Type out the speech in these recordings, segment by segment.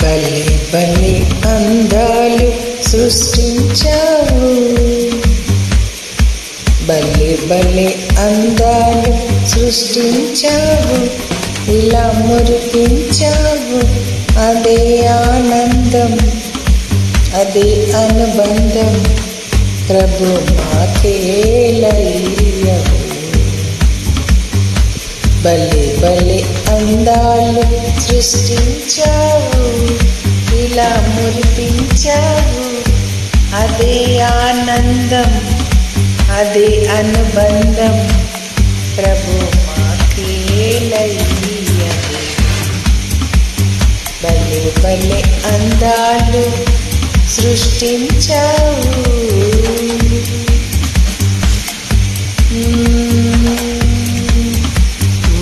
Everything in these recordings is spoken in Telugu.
భలే భలే అందాలు సృష్టించావు, భలే భలే అందాలు సృష్టించావు, ఇలా మురిపించావు. అదే ఆనందం, అదే అనుబంధం, ప్రభు మాకేలయ్యవు. భలే భలే అందాలు సృష్టించావు, ఇలా మురిపించావు. అదే ఆనందం, అదే అనుబంధం, ప్రభు మాకేలయ్యవు. భలే భలే అందాలు సృష్టించావు.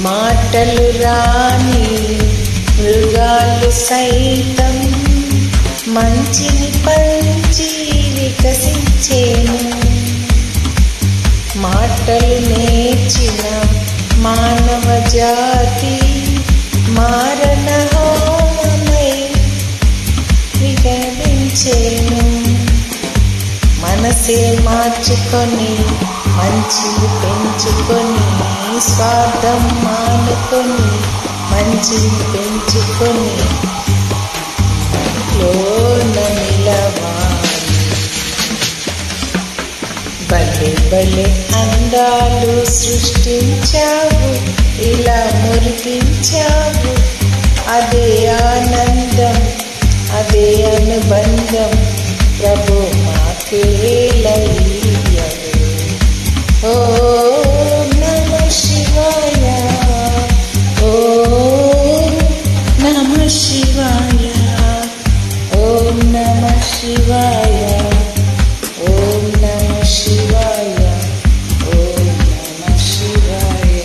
మాటలు రాని మృగాలు సైతం మంచిని పంచి వికసించేను. మాటలు నేర్చిన మానవ జాతి మారణ హోమమై వికరించేను. మనసే మార్చుకొని మంచిని పెంచుకొని, స్వార్థం మానుకొని మంచిని పెంచుకొని లోన నిలవాలి. భలే భలే అందాలు సృష్టించావు, ఇలా మురిపించావు. అదే ఆనందం, అదే అనుబంధం, ప్రభు మాకేలయ్యవు. ఓం నమః శివాయ, ఓం నమః శివాయ, ఓం నమః శివాయ, ఓం నమః శివాయ, ఓం నమః శివాయ.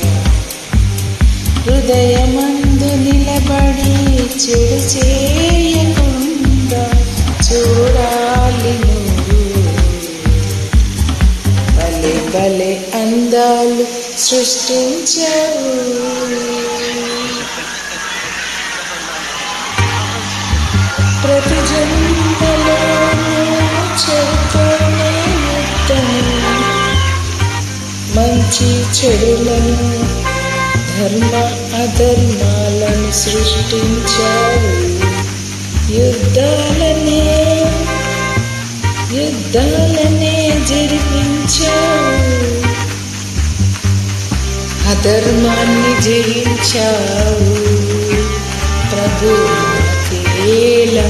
హృదయమందు నిలబడి చెడు చేయకుండా చూడాలి నువ్వు. భలే భలే అందాలు సృష్టించావు. ప్రతి జన్మలో చెడుతోనే యుద్ధం, మంచి చెడులను ధర్మ అధర్మాలను సృష్టించావు. యుద్ధాలనే జరిపించావు, అధర్మాన్ని జయించావు. ప్రభు మాకేలా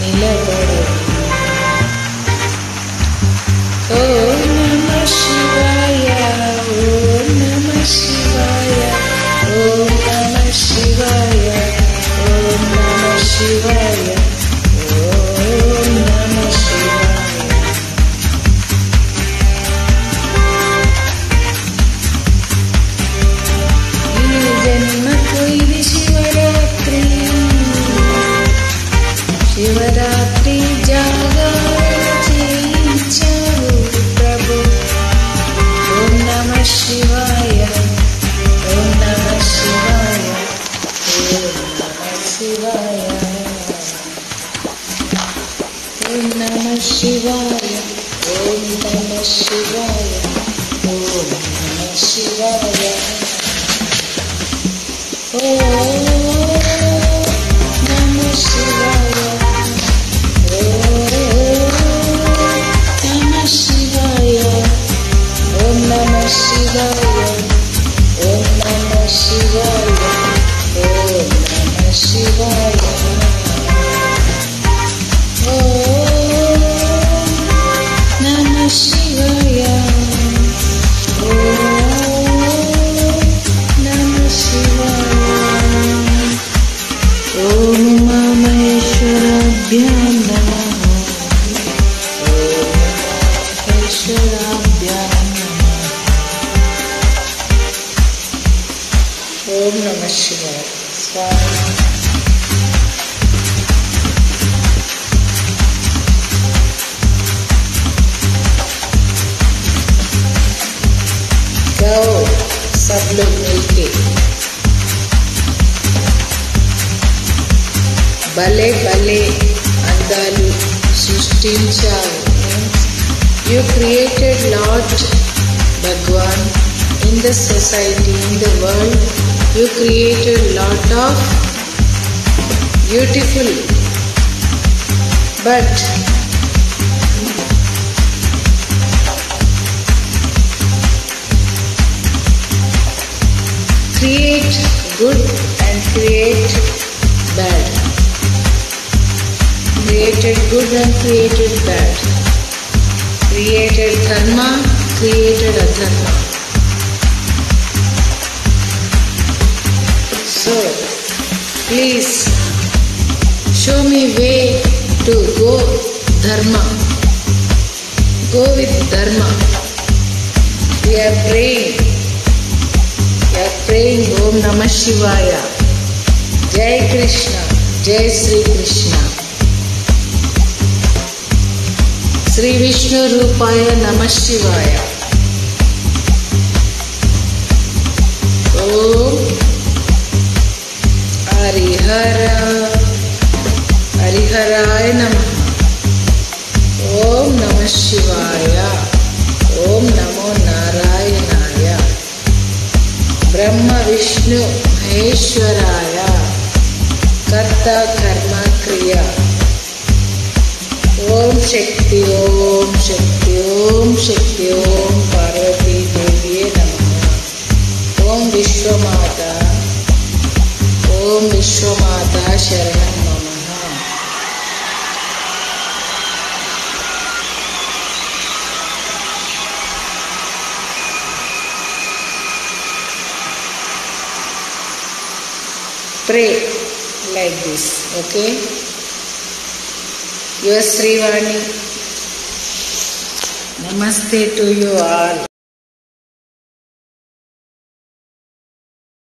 నిలబడవు. ఓం నమః శివాయ, ఓం నమః శివాయ, ఓం నమః శివాయ, ఓం నమః శివాయ, ఓం నమః శివాయ. ఈ జన్మకు ఇది శివరాత్రి, శివరాత్రి జాగరణ చేయించావు ప్రభు. ఓం నమః శివాయ, ఓం నమః శివాయ, ఓం నమః శివాయ, ఓం నమః శివాయ, ఓం నమః శివాయ, ఓం నమః శివాయ. ఓం నమః శివాయ, ఓం నమః శివాయ, ఓం నమః శివాయ, ఓం నమః శివాయ, ఓం నమః శివాయ. ఓం నమః శివాయ, ఓం నమః శివాయ. ఓం మహేశ్వరాభ్యాం నమః, ఓం మహేశ్వరాభ్యాం నమః. ఓం నమః శివాయ. స్వామి. जाओ सब लोग मिलके భలే భలే అందాలు సృష్టించావు. You created Lord Bhagwan in the society, in the world. You created lot of beautiful, but create good and create bad. Created good and created bad. Created dharma, created adharma. So, please show me way to go dharma. Go with dharma. We are praying. We are praying Om Namah Shivaya. Jai Krishna. Jai Sri Krishna. Sri Vishnu Rupaya Namah Shivaya. Om Hariharaya Namah. Om Namah Shivaya. Om Namo Narayanaya. Brahma Vishnu Maheshwaraya. Karta Karma Kriya. Om Shakti, Om Shakti, Om Shakti, Om Parvati Deviye Namah. Om Vishwamata, Om Vishwamata Sharanam Namaha. Pray like this, okay? Your Srivani. Namaste to you all.